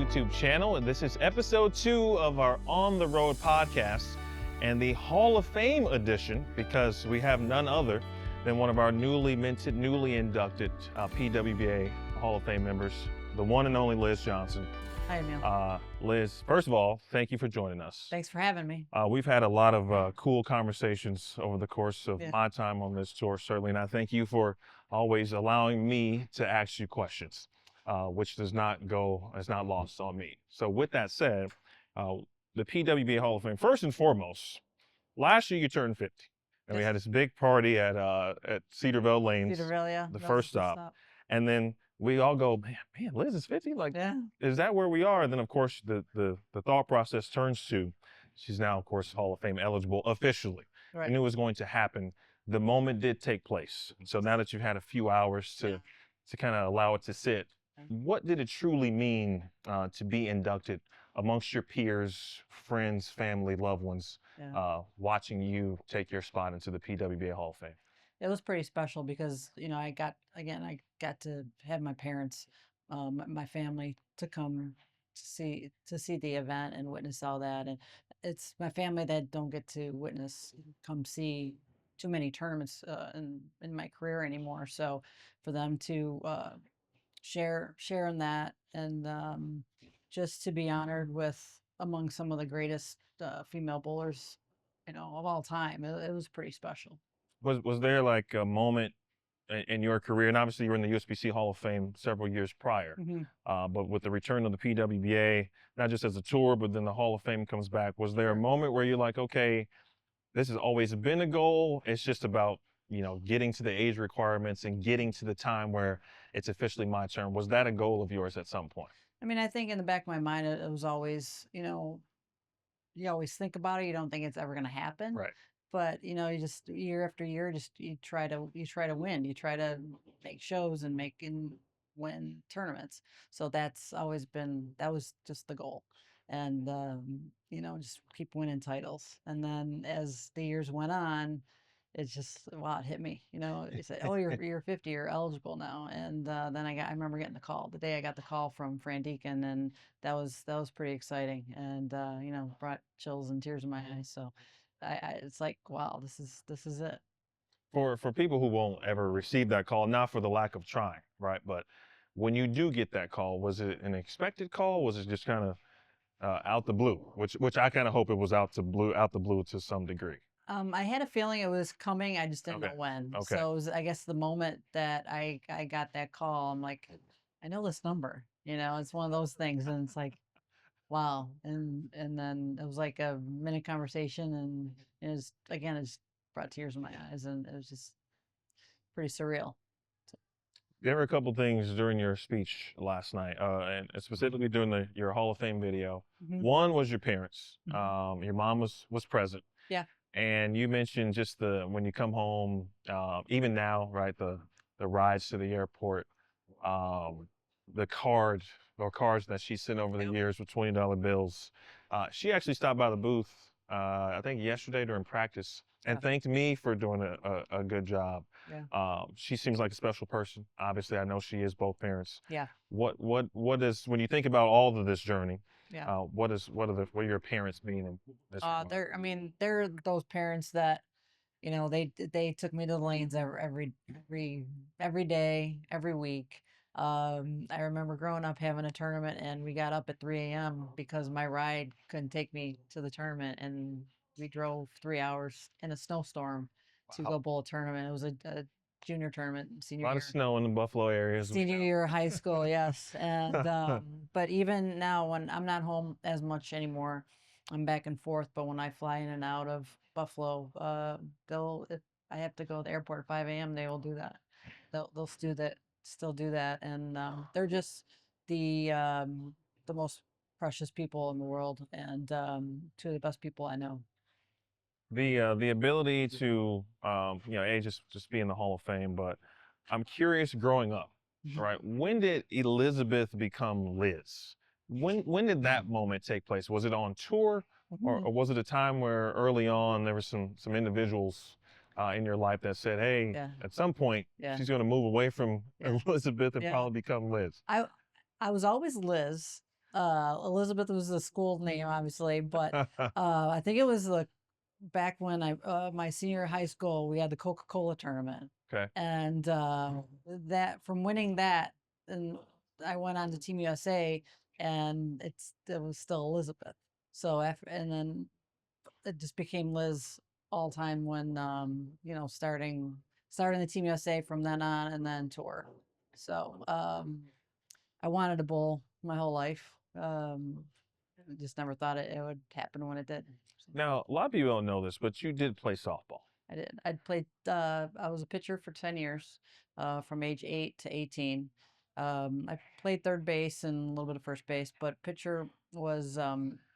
YouTube channel, and this is episode 2 of our On the Road podcast and the Hall of Fame edition, because we have none other than one of our newly minted, newly inducted PWBA Hall of Fame members, the one and only Liz Johnson. Hi, Emil. Liz, first of all, thank you for joining us. Thanks for having me. We've had a lot of cool conversations over the course of my time on this tour, certainly, and I thank you for always allowing me to ask you questions, which is not lost on me. So with that said, the PWBA Hall of Fame, first and foremost, last year you turned 50, and we had this big party at Cedarville Lanes, the first stop, and then we all go, man, Liz is 50? Like, is that where we are? And then, of course, the thought process turns to, she's now, of course, Hall of Fame eligible officially. Right. I knew it was going to happen. The moment did take place. So now that you've had a few hours to kind of allow it to sit, what did it truly mean to be inducted amongst your peers, friends, family, loved ones, watching you take your spot into the PWBA Hall of Fame? It was pretty special because, I got to have my parents, my family to come to see the event and witness all that. And it's my family that don't get to come see too many tournaments in my career anymore. So for them to share in that, and just to be honored with among some of the greatest female bowlers, of all time, it was pretty special. Was there like a moment in your career, and obviously you're in the USBC Hall of Fame several years prior, but with the return of the PWBA, not just as a tour, but then the Hall of Fame comes back, was there a moment where you're like, okay, this has always been a goal, it's just about, getting to the age requirements and getting to the time where it's officially my turn? Was that a goal of yours at some point? I mean, I think in the back of my mind, it was always, you always think about it, you don't think it's ever going to happen. Right. But you just year after year, you try to win. You try to make shows and win tournaments. So that's always been, that was just the goal, and just keep winning titles. And then as the years went on, it's just, it hit me. You said, oh, you're 50, you're eligible now. And then I remember getting the call the day I got the call from Fran Deacon, and that was pretty exciting, and brought chills and tears in my eyes. So. It's like, wow, this is it. For people who won't ever receive that call, not for the lack of trying, right? But when you do get that call, was it an expected call? Was it just kind of out the blue? Which I kind of hope it was out the blue to some degree. I had a feeling it was coming. I just didn't know when. Okay. So it was, I guess, the moment that I got that call, I'm like, I know this number. It's one of those things, and it's like, wow. And then it was like a minute conversation, and it just brought tears in my eyes, and it was just pretty surreal. There were a couple things during your speech last night, and specifically during your Hall of Fame video. One was your parents. Your mom was present. Yeah. And you mentioned just when you come home, even now, right, the rides to the airport, the cards that she sent over the years with $20 bills. She actually stopped by the booth, I think yesterday during practice, and thanked me for doing a good job. Yeah. She seems like a special person. Obviously, I know she is, both parents. Yeah. What is, when you think about all of this journey, what are your parents mean in this? They're those parents that, they took me to the lanes every day, every week. I remember growing up having a tournament, and we got up at 3 a.m. because my ride couldn't take me to the tournament, and we drove 3 hours in a snowstorm to go bowl a tournament. It was a junior tournament, senior year. A lot of snow in the Buffalo area. Senior year of high school, yes. And but even now, when I'm not home as much anymore, I'm back and forth. But when I fly in and out of Buffalo, if I have to go to the airport at 5 a.m., they will do that. They'll still do that, and they're just the most precious people in the world, and two of the best people I know. The ability to just be in the Hall of Fame, but I'm curious, growing up, right? When did Elizabeth become Liz? When did that moment take place? Was it on tour, or was it a time where early on there were some individuals in your life that said, hey, at some point, she's going to move away from Elizabeth and probably become Liz? I was always Liz. Elizabeth was the school name, obviously, but I think it was the back when I my senior high school, we had the Coca-Cola tournament, Okay. and that from winning that, and I went on to Team USA, and it was still Elizabeth. So after, and then it just became Liz all time when starting the Team USA from then on, and then tour. So I wanted to bowl my whole life. Just never thought it would happen when it did. So Now, a lot of people don't know this, but you did play softball. I did. I'd played. I was a pitcher for 10 years, from age 8 to 18. I played third base and a little bit of first base, but pitcher was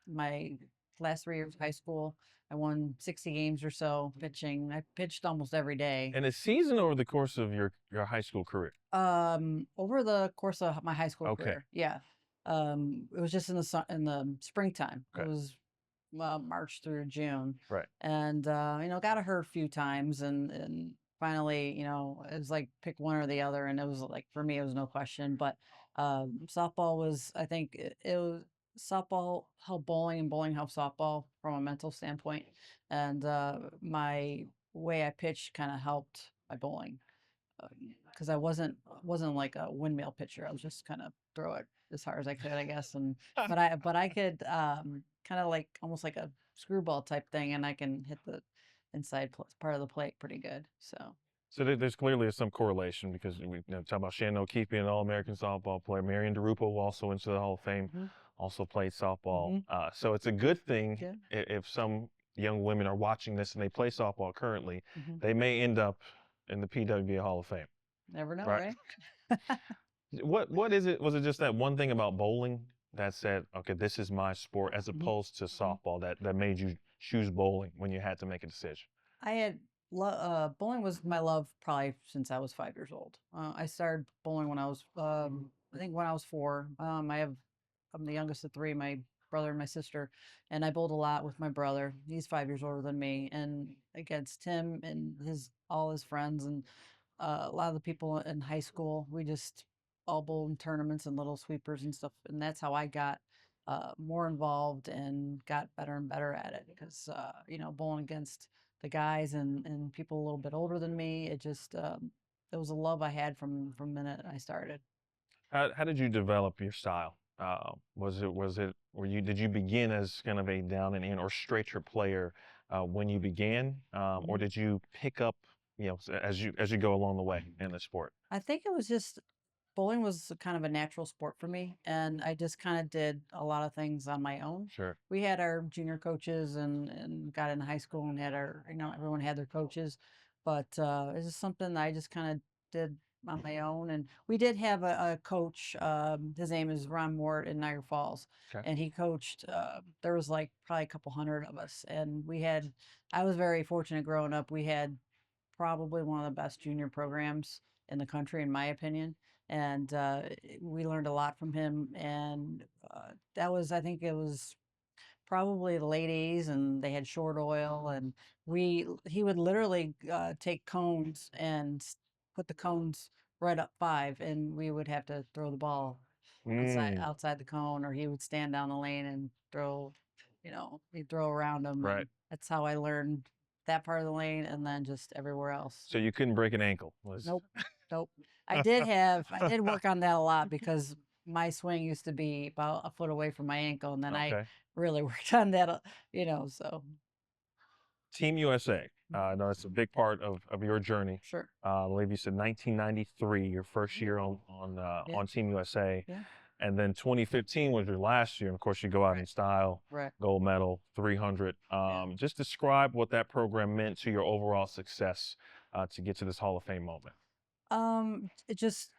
my last 3 years of high school. I won 60 games or so pitching. I pitched almost every day. And a season over the course of your high school career. Over the course of my high school Okay. career, yeah. It was just in the springtime. It Okay. was March through June, Right. and got hurt a few times, and finally, it was like pick one or the other, and it was like for me, it was no question. But softball was, I think, it was softball helped bowling, and bowling helped softball from a mental standpoint, and my way I pitched kind of helped my bowling because I wasn't like a windmill pitcher. I was just kind of throw it as hard as I could, I guess. And but I could kind of like almost like a screwball type thing, and I can hit the inside part of the plate pretty good. So So there's clearly some correlation because we talk about Shannon O'Keefe being an All-American softball player. Marion DeRupo also into the Hall of Fame, mhm, also played softball. mhm, So it's a good thing yeah, if some young women are watching this and they play softball currently, mhm. they may end up in the PWBA Hall of Fame, Never know, right? right? What is it? Was it just that one thing about bowling that said, okay, this is my sport, as Mhm, opposed to mhm. softball that made you choose bowling when you had to make a decision? I had bowling was my love probably since I was 5 years old. I started bowling when I was I think when I was four. I'm the youngest of three, my brother and my sister, and I bowled a lot with my brother. He's 5 years older than me, and against him and his all his friends and a lot of the people in high school, we just all bowled in tournaments and little sweepers and stuff, and that's how I got more involved and got better and better at it because bowling against the guys and people a little bit older than me, it was a love I had from the minute I started. How did you develop your style? Did you begin as kind of a down and in or straighter player when you began, or Mhm. did you pick up, as you go along the way in the sport? I think it was just bowling was kind of a natural sport for me, and I just kind of did a lot of things on my own. Sure. We had our junior coaches and got in high school and had everyone had their coaches, but it's just something I just kind of did on my own. And we did have a coach. His name is Ron Mort in Niagara Falls, Okay. and he coached. There was like probably a couple hundred of us, and I was very fortunate growing up. We had probably one of the best junior programs in the country, in my opinion. And we learned a lot from him. And I think it was probably the late 80s, and they had short oil. And he would literally take cones and put the cones right up five, and we would have to throw the ball Mm, outside the cone, or he would stand down the lane and throw, he'd throw around them. right. And that's how I learned that part of the lane, and then just everywhere else. So you couldn't break an ankle. Was Nope, nope. I did work on that a lot because my swing used to be about a foot away from my ankle, and then I okay. really worked on that, so Team USA. I mhm, know it's a big part of your journey. sure. I believe you said 1993, your first Mhm, year yeah, on Team USA, yeah, and then 2015 was your last year. And of course, you go out in right, style, right, gold medal, 300. yeah. Just describe what that program meant to your overall success to get to this Hall of Fame moment. It just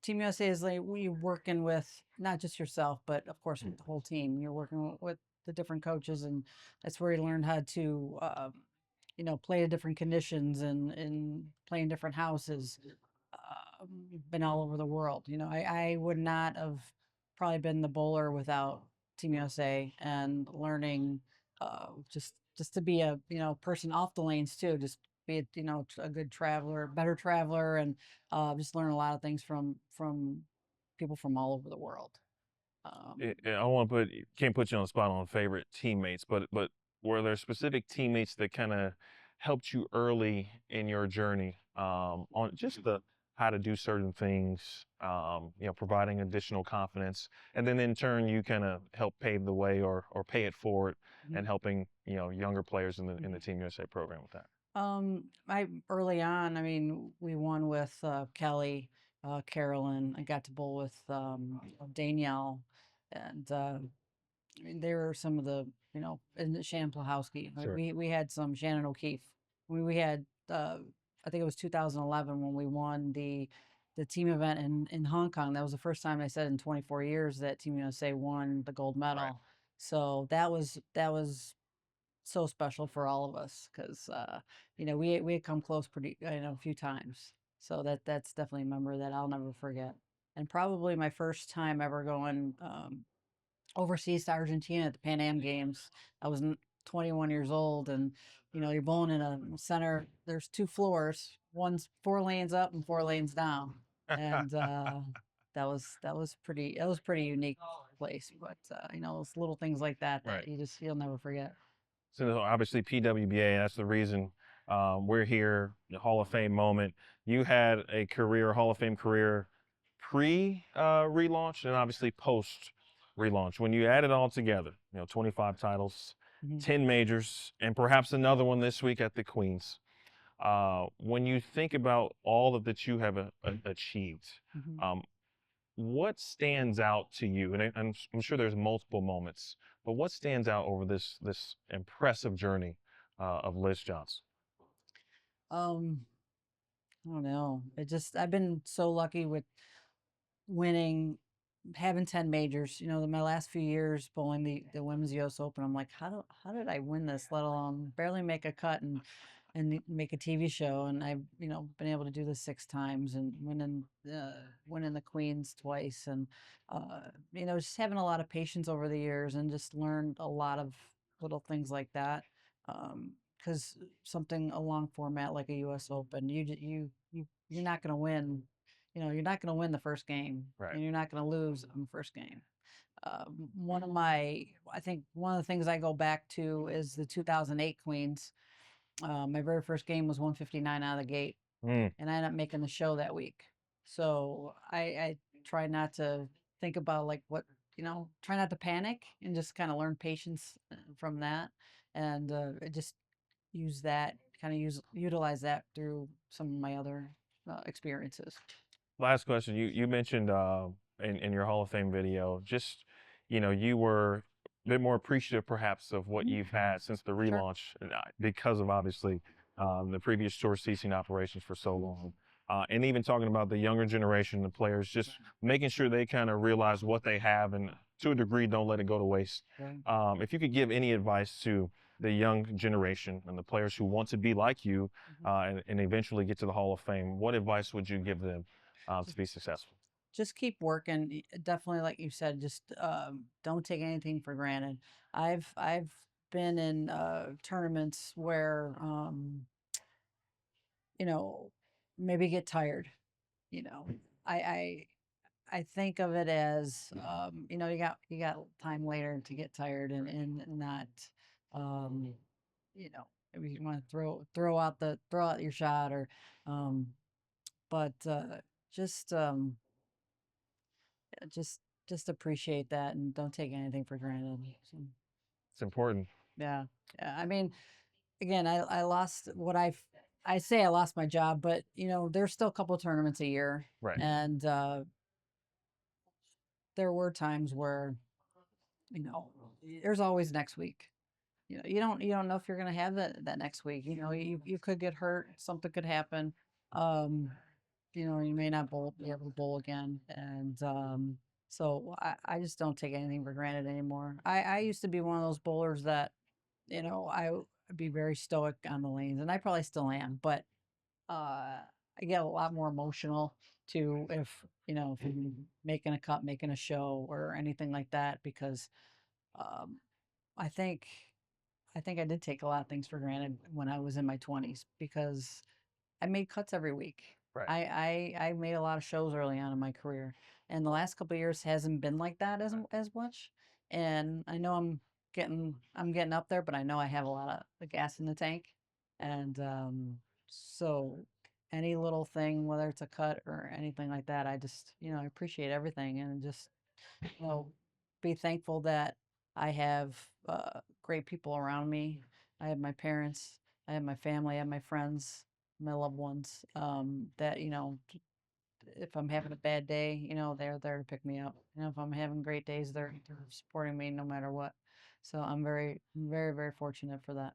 Team USA is like we working with not just yourself, but of course with the whole team. You're working with the different coaches, and that's where you learn how to, play in different conditions and play in different houses. Been all over the world. I would not have probably been the bowler without Team USA and learning just to be a person off the lanes too. Just be a good traveler, better traveler, and just learn a lot of things from people from all over the world. I want to can't put you on the spot on favorite teammates, but were there specific teammates that kind of helped you early in your journey on just the how to do certain things, providing additional confidence, and then in turn you kind of help pave the way or pay it forward and helping younger players in the Team USA program with that. I early on, I mean, we won with Kelly, Carolyn. I got to bowl with Danielle, and I mean, they were some of the, and Shannon Plahowski. Sure. We had some Shannon O'Keefe. We had, I think it was 2011 when we won the team event in Hong Kong. That was the first time I said in 24 years that Team USA won the gold medal. Right. So that was so special for all of us because we had come close pretty a few times. So that's definitely a memory that I'll never forget. And probably my first time ever going overseas to Argentina at the Pan Am Games. I was 21 years old, and you're bowling in a center. There's two floors, one's 4 lanes up and 4 lanes down, and that was pretty unique place. But those little things like that Right. you'll never forget. So obviously PWBA, that's the reason we're here, the Hall of Fame moment. You had a career, Hall of Fame career, pre relaunch and obviously post relaunch. When you add it all together, 25 titles, 10 majors, and perhaps another one this week at the Queens. When you think about all of that you have achieved, um, what stands out to you? And I'm sure there's multiple moments, but what stands out over this impressive journey of Liz Johnson? Um, I don't know. I've been so lucky with winning, having 10 majors. My last few years bowling the women's US Open, I'm like, how did I win this, let alone barely make a cut and make a TV show? And I've, been able to do this 6 times and winning the Queens twice. And, just having a lot of patience over the years and just learned a lot of little things like that. Because something a long format like a US Open, you're not going to win. You're not going to win the first game, Right. and you're not going to lose on the first game. I think one of the things I go back to is the 2008 Queens. My very first game was 159 out of the gate, Mm. and I ended up making the show that week. So I try not to think about like try not to panic and just kind of learn patience from that, and just utilize that through some of my other experiences. Last question. You mentioned in your Hall of Fame video, just you were a bit more appreciative perhaps of what you've had since the Sure. relaunch because of obviously the previous tour ceasing operations for so long. And even talking about the younger generation, the players, just making sure they kind of realize what they have and to a degree don't let it go to waste. Right. If you could give any advice to the young generation and the players who want to be like you and eventually get to the Hall of Fame, what advice would you give them to be successful? Just keep working. Definitely, like you said, just don't take anything for granted. I've been in tournaments where you know maybe get tired. You know, I I I think of it as you got time later to get tired and not um, maybe you want to throw out your shot or um, but just just just appreciate that and don't take anything for granted. So, It's important. yeah, yeah. I mean, again, I lost I say I lost my job, but there's still a couple of tournaments a year, Right. and there were times where there's always next week. You don't know if you're gonna have that next week. You could get hurt, something could happen. Um, you may not be able to bowl again. And so I just don't take anything for granted anymore. I used to be one of those bowlers that, I would be very stoic on the lanes, and I probably still am, but I get a lot more emotional too if I'm making a cut, making a show, or anything like that, because um, I think I did take a lot of things for granted when I was in my 20s because I made cuts every week. Right. I made a lot of shows early on in my career, and the last couple of years hasn't been like that as much. And I know I'm getting up there, but I know I have a lot of the gas in the tank, and so any little thing, whether it's a cut or anything like that, I just I appreciate everything and just be thankful that I have great people around me. I have my parents, I have my family, I have my friends, my loved ones. That if I'm having a bad day, they're there to pick me up. If I'm having great days, they're supporting me no matter what. So I'm very, very fortunate for that.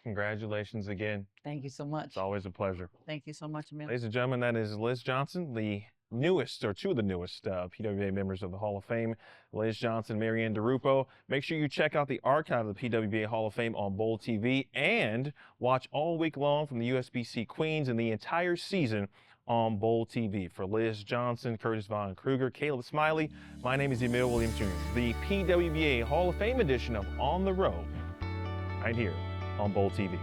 Congratulations again. Thank you so It's much. always a pleasure. Thank you so much, Emil. Ladies and gentlemen, that is Liz Johnson, the newest, or two of the newest PWBA members of the Hall of Fame. Liz Johnson, Marianne DeRupo. Make sure you check out the archive of the PWBA Hall of Fame on Bowl TV and watch all week long from the USBC Queens and the entire season on Bowl TV. For Liz Johnson, Curtis Von Kruger, Caleb Smiley, my name is Emil Williams Jr. The PWBA Hall of Fame edition of On the Road, right here on Bowl TV.